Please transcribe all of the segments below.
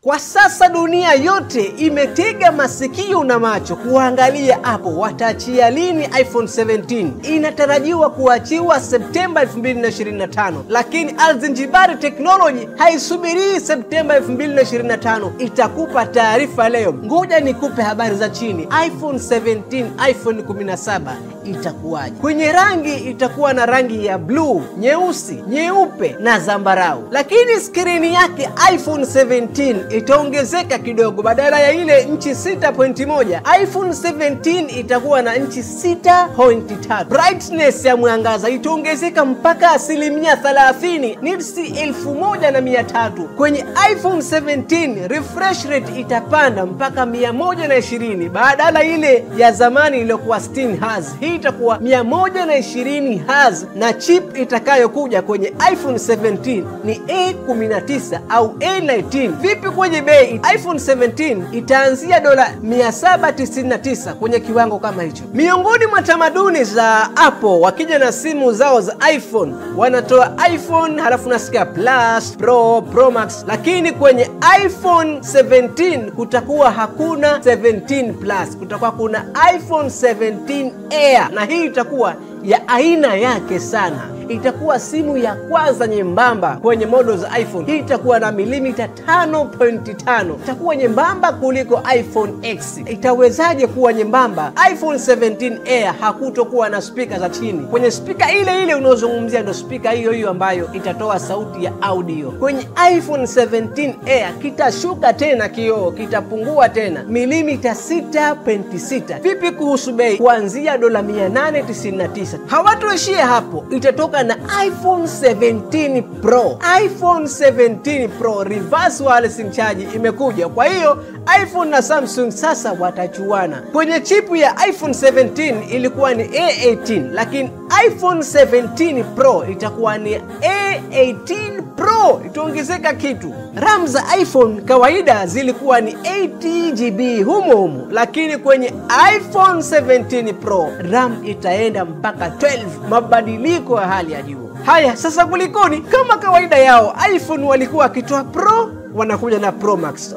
Kwa sasa dunia yote imetega masikio na macho kuangalia Apple wataachia lini iPhone 17. Inatarajiwa kuachiwa Septemba 2025, lakini Alzenjbary Technology haisubirii Septemba 2025. Itakupa taarifa leo. Ngoja nikupe habari za chini. iPhone 17, iPhone 17 itakuwaje? Kwenye rangi itakuwa na rangi ya blue, nyeusi, nyeupe na zambarau. Lakini skrini yake iPhone 17 itaongezeka kidogo. Badala ya ile inchi 6.1, iPhone 17 itakuwa na inchi 6.3. Brightness ya mwangaza itaongezeka mpaka 30%, nits 1300. Kwenye iPhone 17 refresh rate itapanda mpaka 120 badala ile ya zamani iliyokuwa 60 Hz. Hii itakuwa 120 Hz, na chip itakayokuja kwenye iPhone 17 ni A19 au A19. Vipi kwenye bei? iPhone 17 itaanzia $799 kwenye kiwango kama hicho. Miongoni mwa tamaduni za Apple, wakija na simu zao za iPhone wanatoa iPhone halafu nasikia Plus, Pro, Pro Max, lakini kwenye iPhone 17 kutakuwa hakuna 17 Plus, kutakuwa kuna iPhone 17 Air, na hii itakuwa ya aina yake sana. Itakuwa simu ya kwanza nyembamba kwenye model za iPhone. Hii itakuwa na milimita 5.5. Itakuwa nyembamba kuliko iPhone X. Itawezaje kuwa nyembamba? iPhone 17 Air hakutokuwa na speaker za chini. Kwenye speaker ile ile unaozungumzia ndio speaker hiyo ambayo itatoa sauti ya audio. Kwenye iPhone 17 Air kitashuka tena kioo, kitapungua tena milimita 6.6. Vipi kuhusu bei? Kuanzia $899. Hawatoishia hapo, itatoka na iPhone 17 Pro. iPhone 17 Pro reverse wireless charge imekuja. Kwa hiyo iPhone na Samsung sasa watachuana. Kwenye chipu ya iPhone 17 ilikuwa ni A18, lakini iPhone 17 Pro itakuwa ni A18 Pro. Itaongezeka kitu. RAM za iPhone kawaida zilikuwa ni 8GB humo, lakini kwenye iPhone 17 Pro RAM itaenda mpaka 12. Mabadiliko ya hali ya juu. Haya, sasa kulikoni? Kama kawaida yao iPhone walikuwa wakitoa Pro, wanakuja na Pro Max,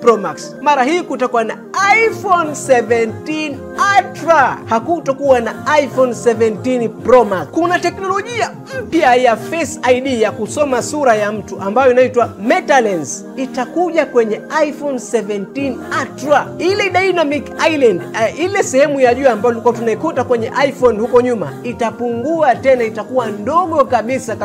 Pro Max. Mara hii kutakuwa na iPhone 17 Ultra, hakutokuwa na iPhone 17 Pro Max. Kuna teknolojia mpya ya Face ID ya kusoma sura ya mtu ambayo inaitwa MetaLens. Itakuja kwenye iPhone 17 Ultra. Ile Dynamic Island, ile sehemu ya juu ambayo tulikuwa tunaikuta kwenye iPhone huko nyuma, itapungua tena, itakuwa ndogo kabisa.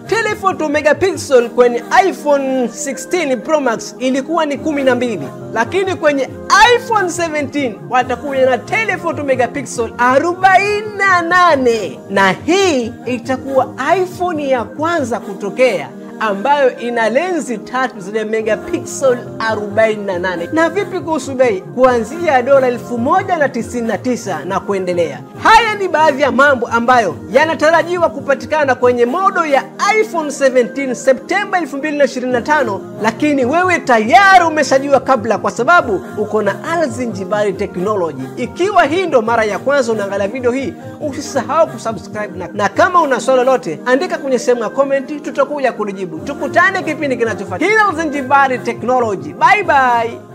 Telephoto megapixel kwenye iPhone 16 Pro Max ilikuwa ni 12, lakini kwenye iPhone 17 watakuja na telephoto megapixel 48, na hii itakuwa iPhone ya kwanza kutokea ambayo ina lenzi 3 zenye megapixel 48. Na vipi kuhusu bei? Kuanzia $1099 na kuendelea. Haya ni baadhi ya mambo ambayo yanatarajiwa kupatikana kwenye modo ya iPhone 17 Septemba 2025, lakini wewe tayari umeshajua kabla, kwa sababu uko na Alzenjbary Technology. Ikiwa hii ndo mara ya kwanza unaangalia video hii, usisahau kusubscribe, na kama una swali lolote andika kwenye sehemu ya comment, tutakuja kulijibu. Tukutane kipindi kinachofuata. Alzenjbary Technology. Bye bye.